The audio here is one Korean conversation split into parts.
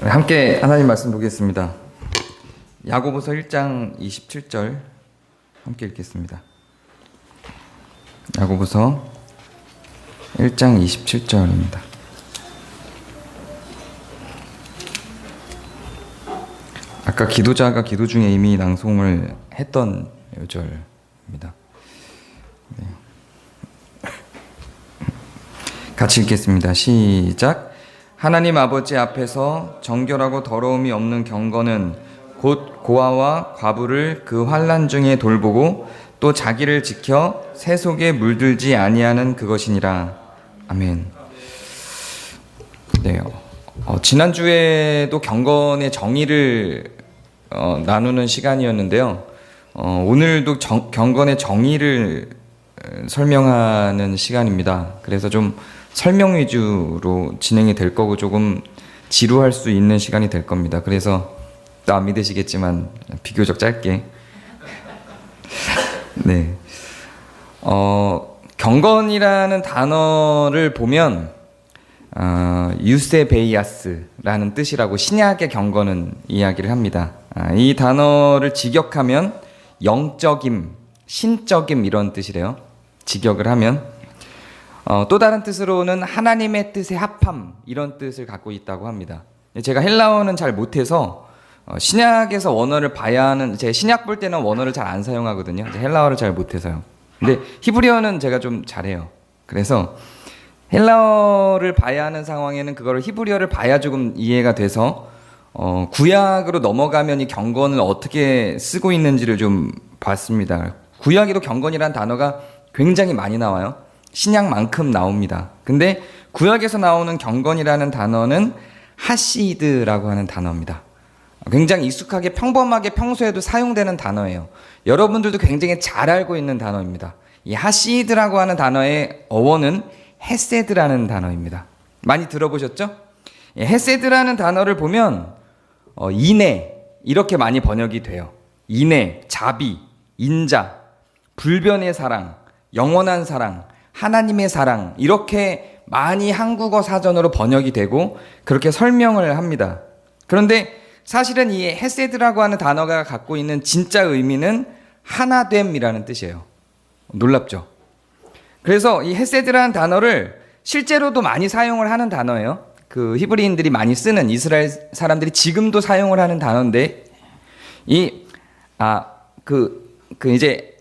함께 하나님 말씀 보겠습니다. 야고보서 1장 27절 함께 읽겠습니다. 야고보서 1장 27절입니다. 아까 기도자가 기도 중에 이미 낭송을 했던 요절입니다. 네. 같이 읽겠습니다. 시작. 하나님 아버지 앞에서 정결하고 더러움이 없는 경건은 곧 고아와 과부를 그 환난 중에 돌보고 또 자기를 지켜 새 속에 물들지 아니하는 그것이니라. 아멘. 네. 지난주에도 경건의 정의를 나누는 시간이었는데요. 오늘도 경건의 정의를 설명하는 시간입니다. 그래서 좀 설명 위주로 진행이 될 거고 조금 지루할 수 있는 시간이 될 겁니다. 그래서 또 안 믿으시겠지만 비교적 짧게. 네. 경건이라는 단어를 보면 유세베이아스라는 뜻이라고 신약의 경건은 이야기를 합니다. 이 단어를 직역하면 영적임, 신적임 이런 뜻이래요. 직역을 하면 또 다른 뜻으로는 하나님의 뜻의 합함 이런 뜻을 갖고 있다고 합니다. 제가 헬라어는 잘 못해서 신약에서 원어를 봐야 하는, 제 신약 볼 때는 원어를 잘 안 사용하거든요. 헬라어를 잘 못해서요. 근데 히브리어는 제가 좀 잘해요. 그래서 헬라어를 봐야 하는 상황에는 그거를 히브리어를 봐야 조금 이해가 돼서 구약으로 넘어가면 이 경건을 어떻게 쓰고 있는지를 좀 봤습니다. 구약에도 경건이라는 단어가 굉장히 많이 나와요. 신약만큼 나옵니다. 근데 구약에서 나오는 경건이라는 단어는 하시드라고 하는 단어입니다. 굉장히 익숙하게 평범하게 평소에도 사용되는 단어예요. 여러분들도 굉장히 잘 알고 있는 단어입니다. 이 하시드라고 하는 단어의 어원은 헤세드라는 단어입니다. 많이 들어보셨죠? 헤세드라는 단어를 보면 인애 이렇게 많이 번역이 돼요. 인애, 자비, 인자, 불변의 사랑, 영원한 사랑, 하나님의 사랑 이렇게 많이 한국어 사전으로 번역이 되고 그렇게 설명을 합니다. 그런데 사실은 이 헤세드라고 하는 단어가 갖고 있는 진짜 의미는 하나됨이라는 뜻이에요. 놀랍죠? 그래서 이 헤세드라는 단어를 실제로도 많이 사용을 하는 단어예요. 그 히브리인들이 많이 쓰는, 이스라엘 사람들이 지금도 사용을 하는 단어인데 이제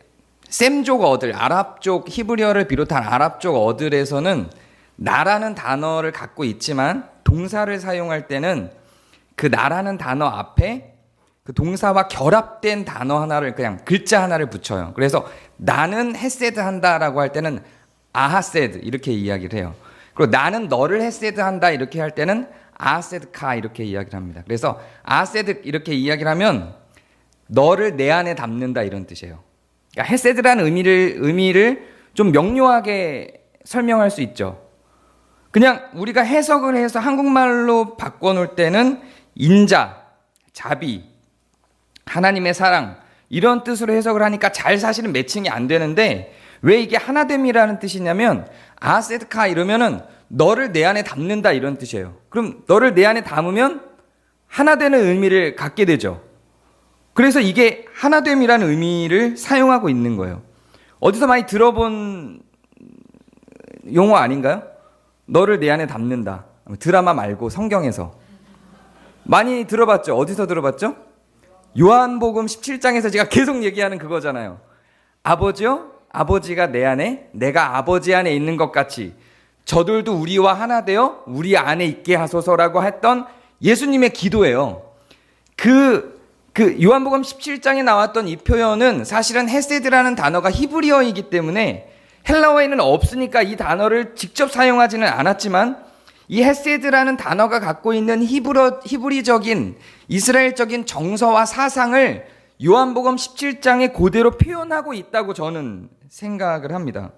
셈족 어들, 아랍 쪽 히브리어를 비롯한 아랍 쪽 어들에서는 나라는 단어를 갖고 있지만 동사를 사용할 때는 그 나라는 단어 앞에 그 동사와 결합된 단어 하나를, 그냥 글자 하나를 붙여요. 그래서 나는 헤세드 한다라고 할 때는 아하세드 이렇게 이야기를 해요. 그리고 나는 너를 헤세드 한다 이렇게 할 때는 아하세드카 이렇게 이야기를 합니다. 그래서 아하세드 이렇게 이야기를 하면 너를 내 안에 담는다 이런 뜻이에요. 그러니까 헤세드라는 의미를 좀 명료하게 설명할 수 있죠. 그냥 우리가 해석을 해서 한국말로 바꿔놓을 때는 인자, 자비, 하나님의 사랑 이런 뜻으로 해석을 하니까 잘 사실은 매칭이 안 되는데 왜 이게 하나됨이라는 뜻이냐면 아세드카 이러면은 너를 내 안에 담는다 이런 뜻이에요. 그럼 너를 내 안에 담으면 하나 되는 의미를 갖게 되죠. 그래서 이게 하나됨이라는 의미를 사용하고 있는 거예요. 어디서 많이 들어본 용어 아닌가요? 너를 내 안에 담는다. 드라마 말고 성경에서 많이 들어봤죠? 어디서 들어봤죠? 요한복음 17장에서 제가 계속 얘기하는 그거잖아요. 아버지요, 아버지가 내 안에, 내가 아버지 안에 있는 것 같이 저들도 우리와 하나 되어 우리 안에 있게 하소서라고 했던 예수님의 기도예요. 그 요한복음 17장에 나왔던 이 표현은 사실은 헤세드라는 단어가 히브리어이기 때문에 헬라어에는 없으니까 이 단어를 직접 사용하지는 않았지만 이 헤세드라는 단어가 갖고 있는 히브리적인 이스라엘적인 정서와 사상을 요한복음 17장에 그대로 표현하고 있다고 저는 생각을 합니다.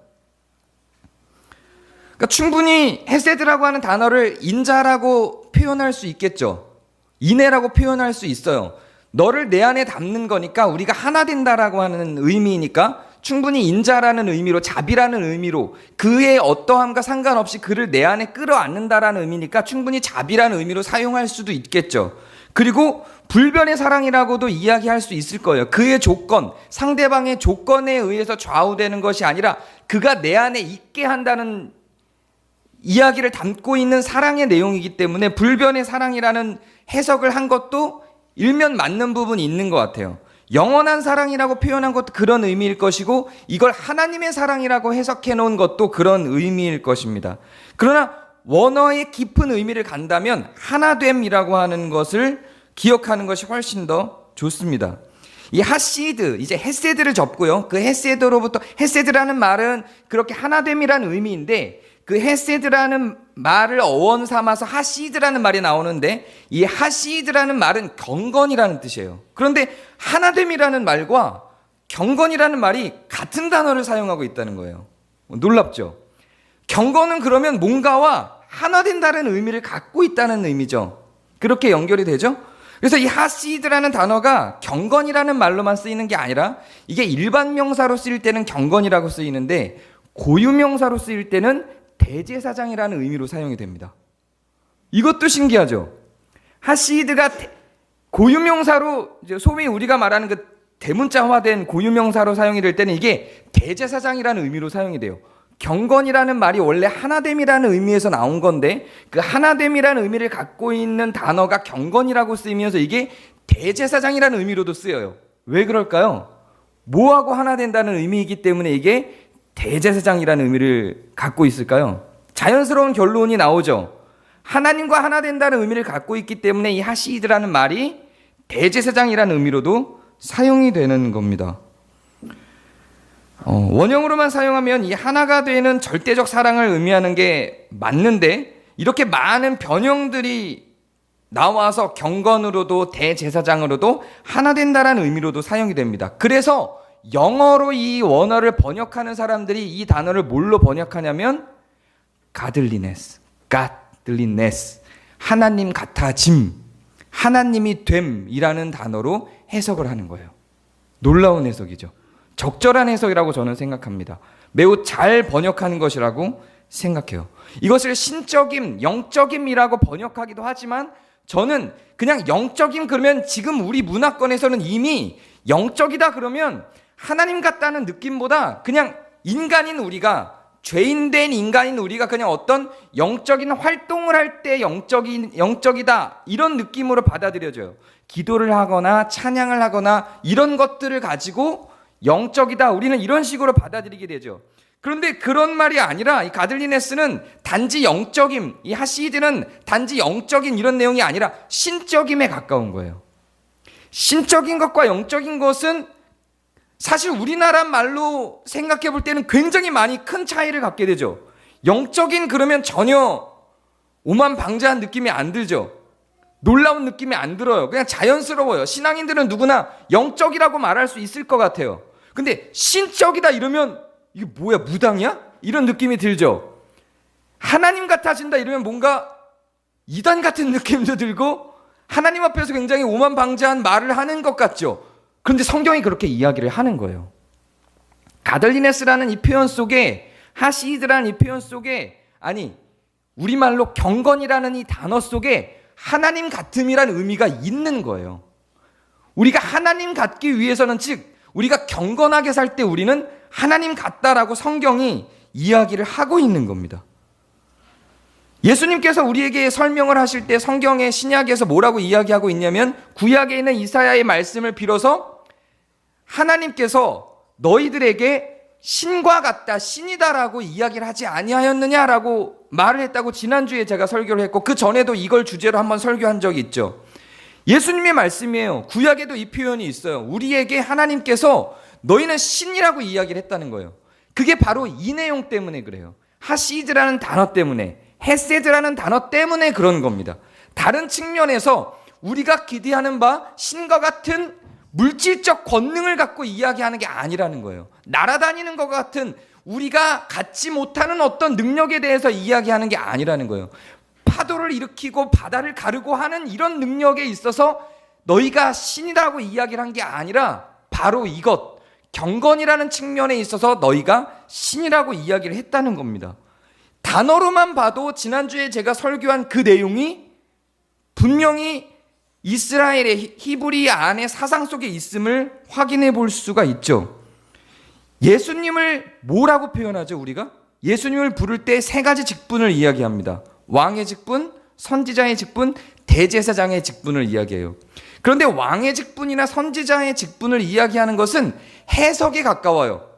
그러니까 충분히 헤세드라고 하는 단어를 인자라고 표현할 수 있겠죠. 인애라고 표현할 수 있어요. 너를 내 안에 담는 거니까 우리가 하나 된다라고 하는 의미니까 충분히 인자라는 의미로, 자비라는 의미로, 그의 어떠함과 상관없이 그를 내 안에 끌어안는다라는 의미니까 충분히 자비라는 의미로 사용할 수도 있겠죠. 그리고 불변의 사랑이라고도 이야기할 수 있을 거예요. 그의 조건, 상대방의 조건에 의해서 좌우되는 것이 아니라 그가 내 안에 있게 한다는 이야기를 담고 있는 사랑의 내용이기 때문에 불변의 사랑이라는 해석을 한 것도 일면 맞는 부분이 있는 것 같아요. 영원한 사랑이라고 표현한 것도 그런 의미일 것이고, 이걸 하나님의 사랑이라고 해석해 놓은 것도 그런 의미일 것입니다. 그러나 원어의 깊은 의미를 간다면 하나됨이라고 하는 것을 기억하는 것이 훨씬 더 좋습니다. 이 하시드, 이제 헤세드를 접고요. 그 헤세드로부터, 헤세드라는 말은 그렇게 하나됨이라는 의미인데, 그 헤세드라는 말을 어원 삼아서 하시드라는 말이 나오는데, 이 하시드라는 말은 경건이라는 뜻이에요. 그런데 하나됨이라는 말과 경건이라는 말이 같은 단어를 사용하고 있다는 거예요. 놀랍죠? 경건은 그러면 뭔가와 하나 된다는 의미를 갖고 있다는 의미죠. 그렇게 연결이 되죠? 그래서 이 하시드라는 단어가 경건이라는 말로만 쓰이는 게 아니라, 이게 일반 명사로 쓰일 때는 경건이라고 쓰이는데 고유명사로 쓰일 때는 대제사장이라는 의미로 사용이 됩니다. 이것도 신기하죠? 하시드가 고유명사로, 소위 우리가 말하는 그 대문자화된 고유명사로 사용이 될 때는 이게 대제사장이라는 의미로 사용이 돼요. 경건이라는 말이 원래 하나됨이라는 의미에서 나온 건데, 그 하나됨이라는 의미를 갖고 있는 단어가 경건이라고 쓰이면서 이게 대제사장이라는 의미로도 쓰여요. 왜 그럴까요? 뭐하고 하나 된다는 의미이기 때문에 이게 대제사장이라는 의미를 갖고 있을까요? 자연스러운 결론이 나오죠. 하나님과 하나 된다는 의미를 갖고 있기 때문에 이 하시드라는 말이 대제사장이라는 의미로도 사용이 되는 겁니다. 원형으로만 사용하면 이 하나가 되는 절대적 사랑을 의미하는 게 맞는데, 이렇게 많은 변형들이 나와서 경건으로도 대제사장으로도 하나 된다라는 의미로도 사용이 됩니다. 그래서 영어로 이 원어를 번역하는 사람들이 이 단어를 뭘로 번역하냐면 godliness, godliness, 하나님 같아짐, 하나님이 됨이라는 단어로 해석을 하는 거예요. 놀라운 해석이죠. 적절한 해석이라고 저는 생각합니다. 매우 잘 번역하는 것이라고 생각해요. 이것을 신적임, 영적임이라고 번역하기도 하지만, 저는 그냥 영적임 그러면 지금 우리 문화권에서는 이미 영적이다 그러면 하나님 같다는 느낌보다 그냥 인간인 우리가, 죄인된 인간인 우리가 그냥 어떤 영적인 활동을 할 때 영적이다 이런 느낌으로 받아들여져요. 기도를 하거나 찬양을 하거나 이런 것들을 가지고 영적이다, 우리는 이런 식으로 받아들이게 되죠. 그런데 그런 말이 아니라 이 가들리네스는 단지 영적임, 이 하시드는 단지 영적인 이런 내용이 아니라 신적임에 가까운 거예요. 신적인 것과 영적인 것은 사실 우리나라 말로 생각해 볼 때는 굉장히 많이 큰 차이를 갖게 되죠. 영적인 그러면 전혀 오만방자한 느낌이 안 들죠. 놀라운 느낌이 안 들어요. 그냥 자연스러워요. 신앙인들은 누구나 영적이라고 말할 수 있을 것 같아요. 근데 신적이다 이러면 이게 뭐야, 무당이야? 이런 느낌이 들죠. 하나님 같아진다 이러면 뭔가 이단 같은 느낌도 들고 하나님 앞에서 굉장히 오만방자한 말을 하는 것 같죠. 그런데 성경이 그렇게 이야기를 하는 거예요. 가들리네스라는 이 표현 속에, 하시드라는 이 표현 속에, 아니 우리말로 경건이라는 이 단어 속에 하나님 같음이라는 의미가 있는 거예요. 우리가 하나님 같기 위해서는, 즉 우리가 경건하게 살 때 우리는 하나님 같다라고 성경이 이야기를 하고 있는 겁니다. 예수님께서 우리에게 설명을 하실 때 성경의 신약에서 뭐라고 이야기하고 있냐면, 구약에 있는 이사야의 말씀을 빌어서 하나님께서 너희들에게 신과 같다, 신이다라고 이야기를 하지 아니하였느냐라고 말을 했다고 지난주에 제가 설교를 했고, 그 전에도 이걸 주제로 한번 설교한 적이 있죠. 예수님의 말씀이에요. 구약에도 이 표현이 있어요. 우리에게 하나님께서 너희는 신이라고 이야기를 했다는 거예요. 그게 바로 이 내용 때문에 그래요. 하시드라는 단어 때문에, 헤세드라는 단어 때문에 그런 겁니다. 다른 측면에서 우리가 기대하는 바 신과 같은 물질적 권능을 갖고 이야기하는 게 아니라는 거예요. 날아다니는 것 같은 우리가 갖지 못하는 어떤 능력에 대해서 이야기하는 게 아니라는 거예요. 파도를 일으키고 바다를 가르고 하는 이런 능력에 있어서 너희가 신이라고 이야기를 한 게 아니라 바로 이것, 경건이라는 측면에 있어서 너희가 신이라고 이야기를 했다는 겁니다. 단어로만 봐도 지난주에 제가 설교한 그 내용이 분명히 이스라엘의 히브리 안의 사상 속에 있음을 확인해 볼 수가 있죠. 예수님을 뭐라고 표현하죠, 우리가? 예수님을 부를 때 세 가지 직분을 이야기합니다. 왕의 직분, 선지자의 직분, 대제사장의 직분을 이야기해요. 그런데 왕의 직분이나 선지자의 직분을 이야기하는 것은 해석에 가까워요.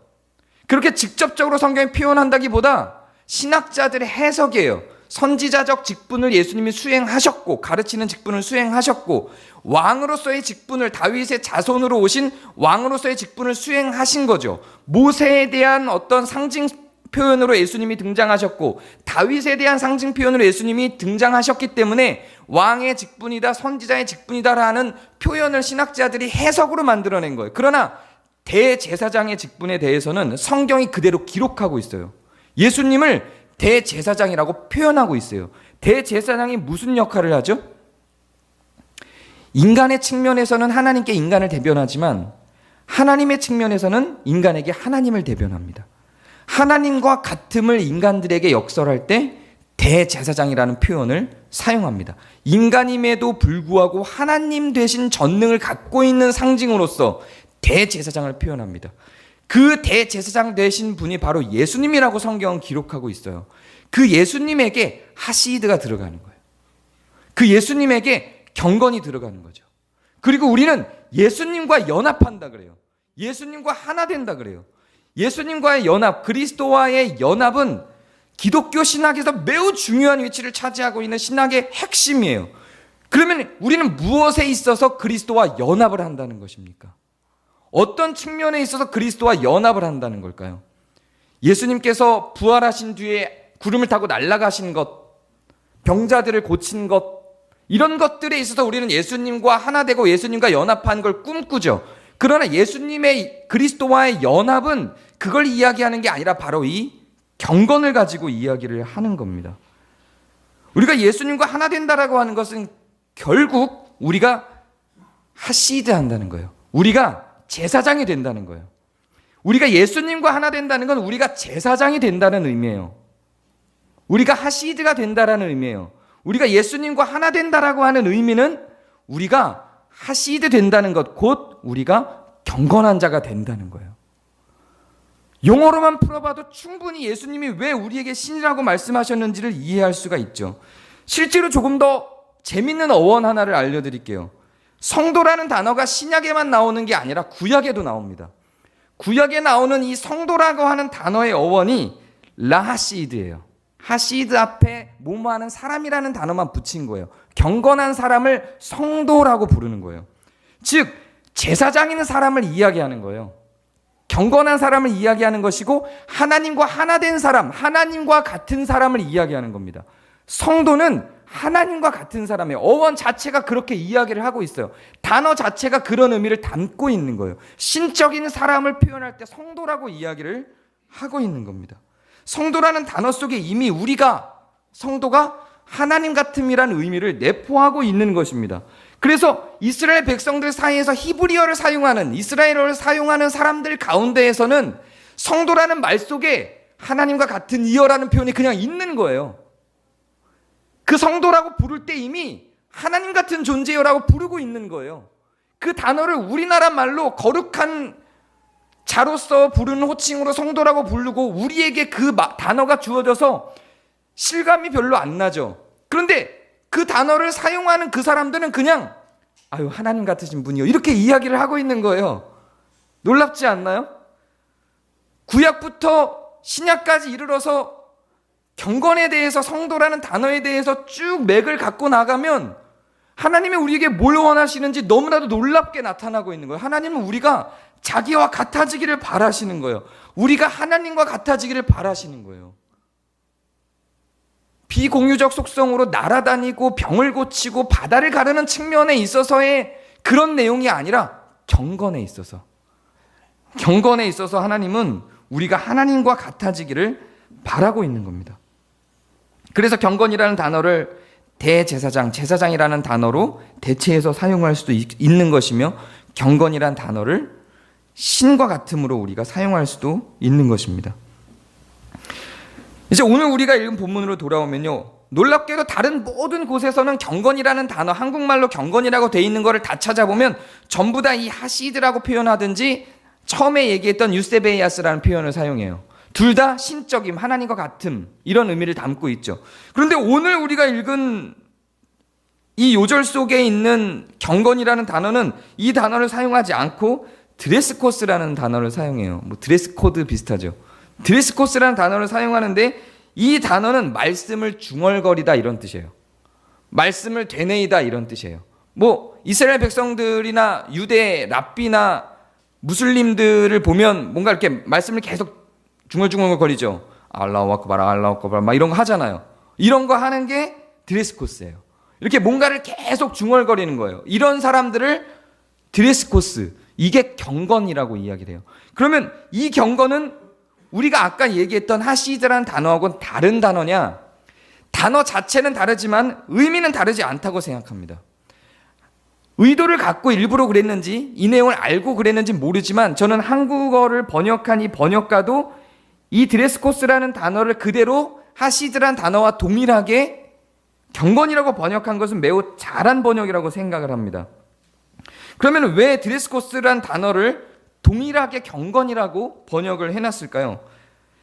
그렇게 직접적으로 성경에 표현한다기보다 신학자들의 해석이에요. 선지자적 직분을 예수님이 수행하셨고, 가르치는 직분을 수행하셨고, 왕으로서의 직분을, 다윗의 자손으로 오신 왕으로서의 직분을 수행하신 거죠. 모세에 대한 어떤 상징 표현으로 예수님이 등장하셨고, 다윗에 대한 상징 표현으로 예수님이 등장하셨기 때문에 왕의 직분이다, 선지자의 직분이다라는 표현을 신학자들이 해석으로 만들어낸 거예요. 그러나 대제사장의 직분에 대해서는 성경이 그대로 기록하고 있어요. 예수님을 대제사장이라고 표현하고 있어요. 대제사장이 무슨 역할을 하죠? 인간의 측면에서는 하나님께 인간을 대변하지만 하나님의 측면에서는 인간에게 하나님을 대변합니다. 하나님과 같음을 인간들에게 역설할 때 대제사장이라는 표현을 사용합니다. 인간임에도 불구하고 하나님 되신 전능을 갖고 있는 상징으로서 대제사장을 표현합니다. 그 대제사장 되신 분이 바로 예수님이라고 성경은 기록하고 있어요. 그 예수님에게 하시드가 들어가는 거예요. 그 예수님에게 경건이 들어가는 거죠. 그리고 우리는 예수님과 연합한다 그래요. 예수님과 하나 된다 그래요. 예수님과의 연합, 그리스도와의 연합은 기독교 신학에서 매우 중요한 위치를 차지하고 있는 신학의 핵심이에요. 그러면 우리는 무엇에 있어서 그리스도와 연합을 한다는 것입니까? 어떤 측면에 있어서 그리스도와 연합을 한다는 걸까요? 예수님께서 부활하신 뒤에 구름을 타고 날아가신 것, 병자들을 고친 것, 이런 것들에 있어서 우리는 예수님과 하나 되고 예수님과 연합한 걸 꿈꾸죠. 그러나 예수님의 그리스도와의 연합은 그걸 이야기하는 게 아니라 바로 이 경건을 가지고 이야기를 하는 겁니다. 우리가 예수님과 하나 된다라고 하는 것은 결국 우리가 하시드 한다는 거예요. 우리가 제사장이 된다는 거예요. 우리가 예수님과 하나 된다는 건 우리가 제사장이 된다는 의미예요. 우리가 하시드가 된다라는 의미예요. 우리가 예수님과 하나 된다라고 하는 의미는 우리가 하시드 된다는 것, 곧 우리가 경건한 자가 된다는 거예요. 용어로만 풀어봐도 충분히 예수님이 왜 우리에게 신이라고 말씀하셨는지를 이해할 수가 있죠. 실제로 조금 더 재밌는 어원 하나를 알려드릴게요. 성도라는 단어가 신약에만 나오는 게 아니라 구약에도 나옵니다. 구약에 나오는 이 성도라고 하는 단어의 어원이 라하시드예요. 하시드 앞에 뭐뭐 하는 사람이라는 단어만 붙인 거예요. 경건한 사람을 성도라고 부르는 거예요. 즉 제사장인 사람을 이야기하는 거예요. 경건한 사람을 이야기하는 것이고 하나님과 하나 된 사람, 하나님과 같은 사람을 이야기하는 겁니다. 성도는 하나님과 같은 사람이에요. 어원 자체가 그렇게 이야기를 하고 있어요. 단어 자체가 그런 의미를 담고 있는 거예요. 신적인 사람을 표현할 때 성도라고 이야기를 하고 있는 겁니다. 성도라는 단어 속에 이미 우리가 성도가 하나님 같음이라는 의미를 내포하고 있는 것입니다. 그래서 이스라엘 백성들 사이에서 히브리어를 사용하는, 이스라엘어를 사용하는 사람들 가운데에서는 성도라는 말 속에 하나님과 같은 이어라는 표현이 그냥 있는 거예요. 그 성도라고 부를 때 이미 하나님 같은 존재여라고 부르고 있는 거예요. 그 단어를 우리나라 말로 거룩한 자로서 부르는 호칭으로 성도라고 부르고 우리에게 그 단어가 주어져서 실감이 별로 안 나죠. 그런데 그 단어를 사용하는 그 사람들은 그냥 아유 하나님 같으신 분이요 이렇게 이야기를 하고 있는 거예요. 놀랍지 않나요? 구약부터 신약까지 이르러서 경건에 대해서 성도라는 단어에 대해서 쭉 맥을 갖고 나가면 하나님이 우리에게 뭘 원하시는지 너무나도 놀랍게 나타나고 있는 거예요. 하나님은 우리가 자기와 같아지기를 바라시는 거예요. 우리가 하나님과 같아지기를 바라시는 거예요. 비공유적 속성으로 날아다니고 병을 고치고 바다를 가르는 측면에 있어서의 그런 내용이 아니라 경건에 있어서 하나님은 우리가 하나님과 같아지기를 바라고 있는 겁니다. 그래서 경건이라는 단어를 대제사장, 제사장이라는 단어로 대체해서 사용할 수도 있는 것이며 경건이라는 단어를 신과 같음으로 우리가 사용할 수도 있는 것입니다. 이제 오늘 우리가 읽은 본문으로 돌아오면요, 놀랍게도 다른 모든 곳에서는 경건이라는 단어, 한국말로 경건이라고 돼 있는 거를 다 찾아보면 전부 다 이 하시드라고 표현하든지 처음에 얘기했던 유세베이아스라는 표현을 사용해요. 둘 다 신적임, 하나님과 같음, 이런 의미를 담고 있죠. 그런데 오늘 우리가 읽은 이 요절 속에 있는 경건이라는 단어는 이 단어를 사용하지 않고 드레스코스라는 단어를 사용해요. 뭐 드레스 코드 비슷하죠. 드레스코스라는 단어를 사용하는데 이 단어는 말씀을 중얼거리다 이런 뜻이에요. 말씀을 되뇌이다 이런 뜻이에요. 뭐 이스라엘 백성들이나 유대 랍비나 무슬림들을 보면 뭔가 이렇게 말씀을 계속 중얼중얼거리죠. 알라후 아크발, 알라후 아크발 막 이런 거 하잖아요. 이런 거 하는 게 드레스코스예요. 이렇게 뭔가를 계속 중얼거리는 거예요. 이런 사람들을 드레스코스, 이게 경건이라고 이야기를 해요. 그러면 이 경건은 우리가 아까 얘기했던 하시드라는 단어하고는 다른 단어냐? 단어 자체는 다르지만 의미는 다르지 않다고 생각합니다. 의도를 갖고 일부러 그랬는지 이 내용을 알고 그랬는지 모르지만 저는 한국어를 번역한 이 번역가도 이 드레스코스라는 단어를 그대로 하시드라는 단어와 동일하게 경건이라고 번역한 것은 매우 잘한 번역이라고 생각을 합니다. 그러면 왜 드레스코스라는 단어를 동일하게 경건이라고 번역을 해놨을까요?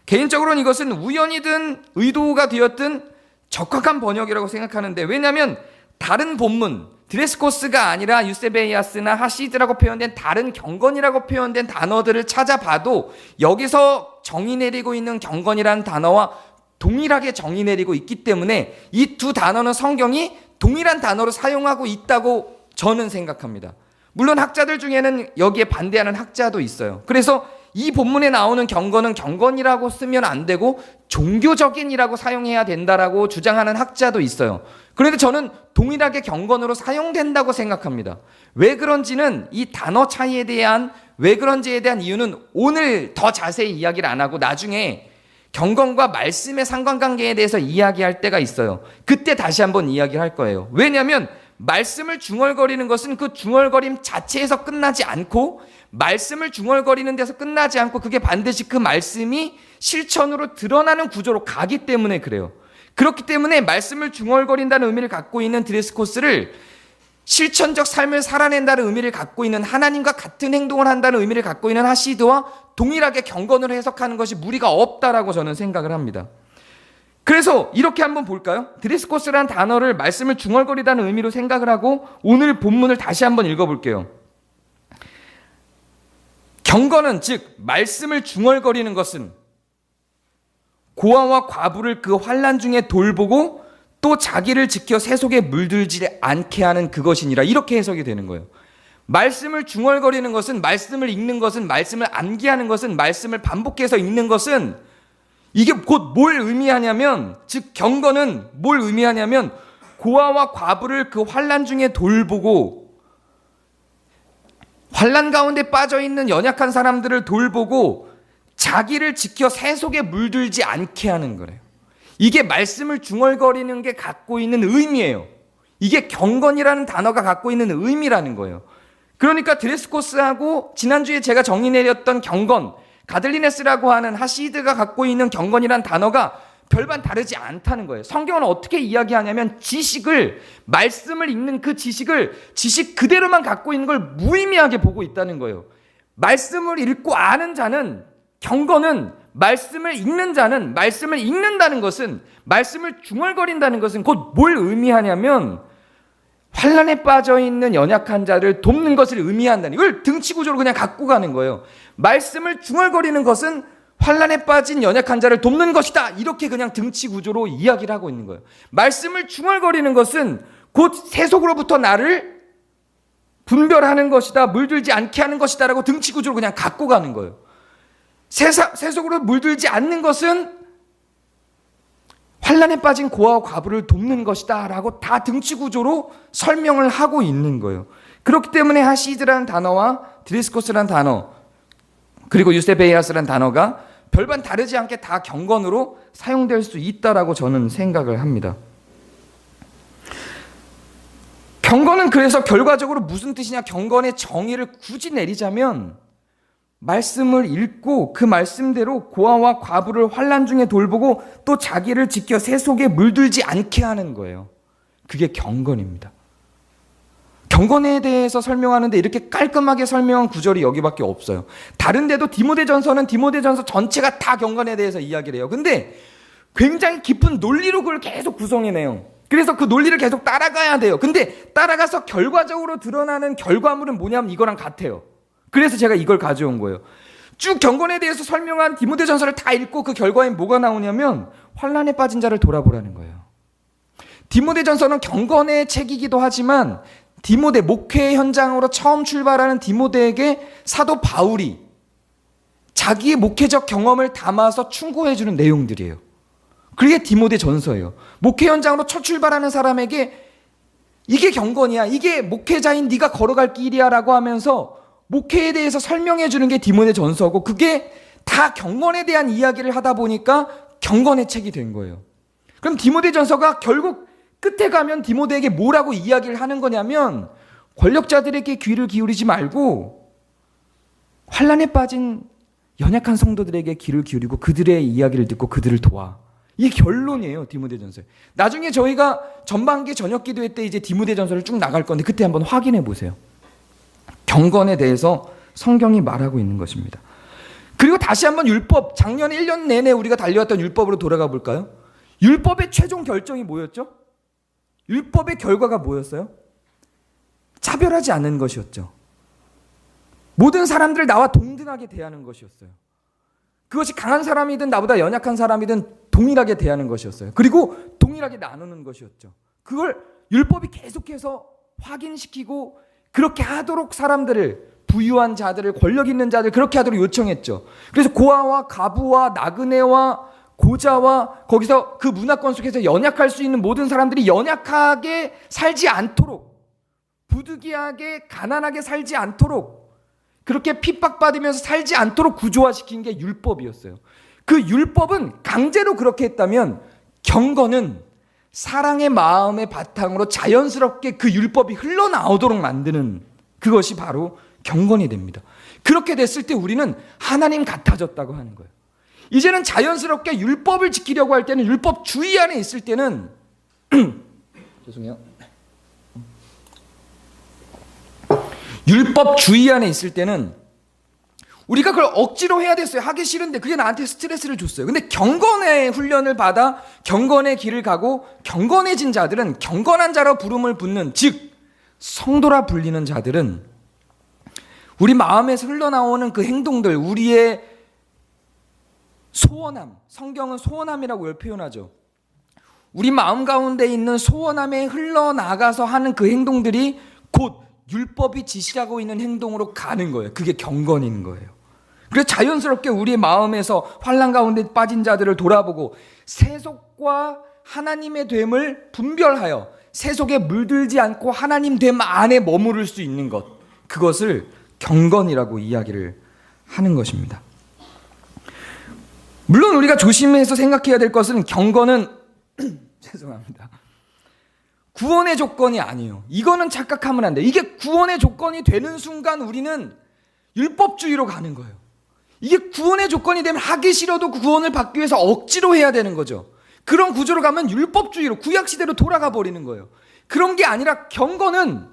개인적으로는 이것은 우연이든 의도가 되었든 적합한 번역이라고 생각하는데, 왜냐하면 다른 본문, 드레스코스가 아니라 유세베이아스나 하시드라고 표현된 다른 경건이라고 표현된 단어들을 찾아봐도 여기서 정의 내리고 있는 경건이라는 단어와 동일하게 정의 내리고 있기 때문에 이 두 단어는 성경이 동일한 단어로 사용하고 있다고 저는 생각합니다. 물론 학자들 중에는 여기에 반대하는 학자도 있어요. 그래서 이 본문에 나오는 경건은 경건이라고 쓰면 안 되고 종교적인이라고 사용해야 된다라고 주장하는 학자도 있어요. 그런데 저는 동일하게 경건으로 사용된다고 생각합니다. 왜 그런지는 이 단어 차이에 대한 왜 그런지에 대한 이유는 오늘 더 자세히 이야기를 안 하고 나중에 경건과 말씀의 상관관계에 대해서 이야기할 때가 있어요. 그때 다시 한번 이야기를 할 거예요. 왜냐하면 말씀을 중얼거리는 것은 그 중얼거림 자체에서 끝나지 않고 말씀을 중얼거리는 데서 끝나지 않고 그게 반드시 그 말씀이 실천으로 드러나는 구조로 가기 때문에 그래요. 그렇기 때문에 말씀을 중얼거린다는 의미를 갖고 있는 드레스코스를 실천적 삶을 살아낸다는 의미를 갖고 있는 하나님과 같은 행동을 한다는 의미를 갖고 있는 하시드와 동일하게 경건으로 해석하는 것이 무리가 없다라고 저는 생각을 합니다. 그래서 이렇게 한번 볼까요? 드레스코스라는 단어를 말씀을 중얼거리다는 의미로 생각을 하고 오늘 본문을 다시 한번 읽어볼게요. 경건은 즉 말씀을 중얼거리는 것은 고아와 과부를 그 환난 중에 돌보고 또 자기를 지켜 세속에 물들지 않게 하는 그것이니라, 이렇게 해석이 되는 거예요. 말씀을 중얼거리는 것은, 말씀을 읽는 것은, 말씀을 암기하는 것은, 말씀을 반복해서 읽는 것은 이게 곧 뭘 의미하냐면, 즉 경건은 뭘 의미하냐면 고아와 과부를 그 환난 중에 돌보고 환난 가운데 빠져있는 연약한 사람들을 돌보고 자기를 지켜 세속에 물들지 않게 하는 거래요. 이게 말씀을 중얼거리는 게 갖고 있는 의미예요. 이게 경건이라는 단어가 갖고 있는 의미라는 거예요. 그러니까 드레스코스하고 지난주에 제가 정의 내렸던 경건, 가들리네스라고 하는 하시드가 갖고 있는 경건이라는 단어가 별반 다르지 않다는 거예요. 성경은 어떻게 이야기하냐면 지식을, 말씀을 읽는 그 지식을 지식 그대로만 갖고 있는 걸 무의미하게 보고 있다는 거예요. 말씀을 읽고 아는 자는, 경건은 말씀을 읽는 자는, 말씀을 읽는다는 것은, 말씀을 중얼거린다는 것은 곧 뭘 의미하냐면 환난에 빠져있는 연약한 자를 돕는 것을 의미한다는, 이걸 등치 구조로 그냥 갖고 가는 거예요. 말씀을 중얼거리는 것은 환난에 빠진 연약한 자를 돕는 것이다, 이렇게 그냥 등치 구조로 이야기를 하고 있는 거예요. 말씀을 중얼거리는 것은 곧 세속으로부터 나를 분별하는 것이다, 물들지 않게 하는 것이다 라고 등치 구조로 그냥 갖고 가는 거예요. 세속으로 물들지 않는 것은 환난에 빠진 고아와 과부를 돕는 것이다 라고 다 등치 구조로 설명을 하고 있는 거예요. 그렇기 때문에 하시드라는 단어와 드레스코스라는 단어, 그리고 유세베이아스라는 단어가 별반 다르지 않게 다 경건으로 사용될 수 있다라고 저는 생각을 합니다. 경건은 그래서 결과적으로 무슨 뜻이냐, 경건의 정의를 굳이 내리자면 말씀을 읽고 그 말씀대로 고아와 과부를 환난 중에 돌보고 또 자기를 지켜 새 속에 물들지 않게 하는 거예요. 그게 경건입니다. 경건에 대해서 설명하는데 이렇게 깔끔하게 설명한 구절이 여기밖에 없어요. 다른 데도 디모데전서는 디모데전서 전체가 다 경건에 대해서 이야기를 해요. 근데 굉장히 깊은 논리로 그걸 계속 구성해내요. 그래서 그 논리를 계속 따라가야 돼요. 근데 따라가서 결과적으로 드러나는 결과물은 뭐냐면 이거랑 같아요. 그래서 제가 이걸 가져온 거예요. 쭉 경건에 대해서 설명한 디모데전서를 다 읽고 그 결과에 뭐가 나오냐면 환난에 빠진 자를 돌아보라는 거예요. 디모데전서는 경건의 책이기도 하지만 디모데 목회 현장으로 처음 출발하는 디모데에게 사도 바울이 자기의 목회적 경험을 담아서 충고해주는 내용들이에요. 그게 디모데 전서예요. 목회 현장으로 첫 출발하는 사람에게 이게 경건이야, 이게 목회자인 네가 걸어갈 길이야 라고 하면서 목회에 대해서 설명해 주는 게 디모데 전서고, 그게 다 경건에 대한 이야기를 하다 보니까 경건의 책이 된 거예요. 그럼 디모데 전서가 결국 끝에 가면 디모데에게 뭐라고 이야기를 하는 거냐면, 권력자들에게 귀를 기울이지 말고 환난에 빠진 연약한 성도들에게 귀를 기울이고 그들의 이야기를 듣고 그들을 도와. 이게 결론이에요, 디모데전서. 나중에 저희가 전반기 저녁 기도회 때 이제 디모데전서를 쭉 나갈 건데 그때 한번 확인해 보세요. 경건에 대해서 성경이 말하고 있는 것입니다. 그리고 다시 한번 율법, 작년 1년 내내 우리가 달려왔던 율법으로 돌아가 볼까요? 율법의 최종 결정이 뭐였죠? 율법의 결과가 뭐였어요? 차별하지 않는 것이었죠. 모든 사람들을 나와 동등하게 대하는 것이었어요. 그것이 강한 사람이든 나보다 연약한 사람이든 동일하게 대하는 것이었어요. 그리고 동일하게 나누는 것이었죠. 그걸 율법이 계속해서 확인시키고 그렇게 하도록 사람들을, 부유한 자들을, 권력 있는 자들 그렇게 하도록 요청했죠. 그래서 고아와 가부와 나그네와 고자와 거기서 그 문화권 속에서 연약할 수 있는 모든 사람들이 연약하게 살지 않도록, 부득이하게 가난하게 살지 않도록, 그렇게 핍박받으면서 살지 않도록 구조화시킨 게 율법이었어요. 그 율법은 강제로 그렇게 했다면 경건은 사랑의 마음의 바탕으로 자연스럽게 그 율법이 흘러나오도록 만드는 그것이 바로 경건이 됩니다. 그렇게 됐을 때 우리는 하나님 같아졌다고 하는 거예요. 이제는 자연스럽게 율법을 지키려고 할 때는, 율법 주의 안에 있을 때는 죄송해요. 율법 주의 안에 있을 때는 우리가 그걸 억지로 해야 됐어요. 하기 싫은데 그게 나한테 스트레스를 줬어요. 근데 경건의 훈련을 받아 경건의 길을 가고 경건해진 자들은, 경건한 자로 부름을 붙는, 즉 성도라 불리는 자들은 우리 마음에서 흘러나오는 그 행동들, 우리의 소원함, 성경은 소원함이라고 표현하죠. 우리 마음 가운데 있는 소원함에 흘러나가서 하는 그 행동들이 곧 율법이 지시하고 있는 행동으로 가는 거예요. 그게 경건인 거예요. 그래서 자연스럽게 우리의 마음에서 환난 가운데 빠진 자들을 돌아보고 세속과 하나님의 됨을 분별하여 세속에 물들지 않고 하나님 됨 안에 머무를 수 있는 것, 그것을 경건이라고 이야기를 하는 것입니다. 물론 우리가 조심해서 생각해야 될 것은 경건은 죄송합니다. 구원의 조건이 아니에요. 이거는 착각하면 안 돼요. 이게 구원의 조건이 되는 순간 우리는 율법주의로 가는 거예요. 이게 구원의 조건이 되면 하기 싫어도 구원을 받기 위해서 억지로 해야 되는 거죠. 그런 구조로 가면 율법주의로, 구약시대로 돌아가 버리는 거예요. 그런 게 아니라 경건은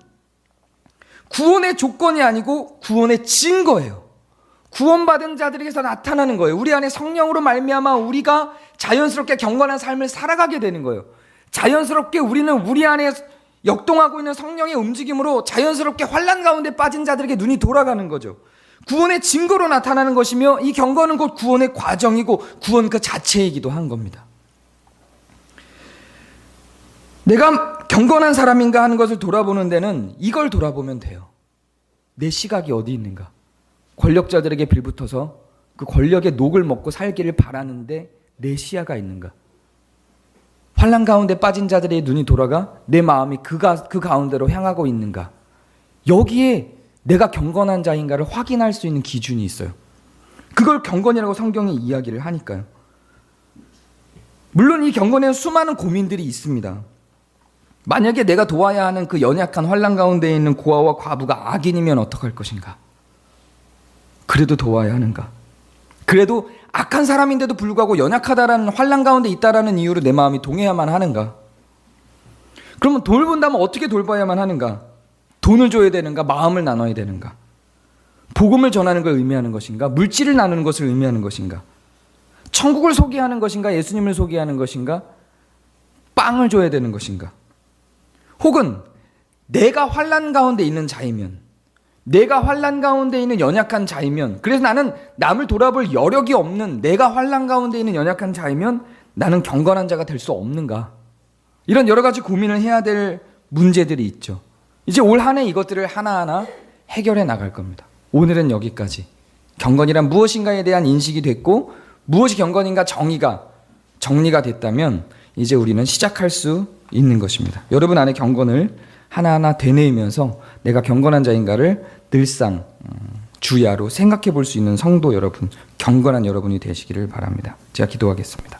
구원의 조건이 아니고 구원의 증거예요. 구원받은 자들에게서 나타나는 거예요. 우리 안에 성령으로 말미암아 우리가 자연스럽게 경건한 삶을 살아가게 되는 거예요. 자연스럽게 우리는 우리 안에 역동하고 있는 성령의 움직임으로 자연스럽게 환난 가운데 빠진 자들에게 눈이 돌아가는 거죠. 구원의 증거로 나타나는 것이며, 이 경건은 곧 구원의 과정이고 구원 그 자체이기도 한 겁니다. 내가 경건한 사람인가 하는 것을 돌아보는 데는 이걸 돌아보면 돼요. 내 시각이 어디 있는가? 권력자들에게 빌붙어서 그 권력의 녹을 먹고 살기를 바라는데 내 시야가 있는가? 환난 가운데 빠진 자들의 눈이 돌아가 내 마음이 그 가운데로 향하고 있는가? 여기에 내가 경건한 자인가를 확인할 수 있는 기준이 있어요. 그걸 경건이라고 성경이 이야기를 하니까요. 물론 이 경건에는 수많은 고민들이 있습니다. 만약에 내가 도와야 하는 그 연약한 환난 가운데 있는 고아와 과부가 악인이면 어떡할 것인가? 그래도 도와야 하는가? 그래도 악한 사람인데도 불구하고 연약하다라는 환난 가운데 있다라는 이유로 내 마음이 동해야만 하는가? 그러면 돌본다면 어떻게 돌봐야만 하는가? 돈을 줘야 되는가? 마음을 나눠야 되는가? 복음을 전하는 걸 의미하는 것인가? 물질을 나누는 것을 의미하는 것인가? 천국을 소개하는 것인가? 예수님을 소개하는 것인가? 빵을 줘야 되는 것인가? 혹은 내가 환난 가운데 있는 자이면, 내가 환난 가운데 있는 연약한 자이면, 그래서 나는 남을 돌아볼 여력이 없는 내가 환난 가운데 있는 연약한 자이면 나는 경건한 자가 될 수 없는가? 이런 여러 가지 고민을 해야 될 문제들이 있죠. 이제 올 한 해 이것들을 하나하나 해결해 나갈 겁니다. 오늘은 여기까지. 경건이란 무엇인가에 대한 인식이 됐고, 무엇이 경건인가 정리가 됐다면 이제 우리는 시작할 수 있는 것입니다. 여러분 안에 경건을 하나하나 되뇌이면서 내가 경건한 자인가를 늘상 주야로 생각해 볼 수 있는 성도 여러분, 경건한 여러분이 되시기를 바랍니다. 제가 기도하겠습니다.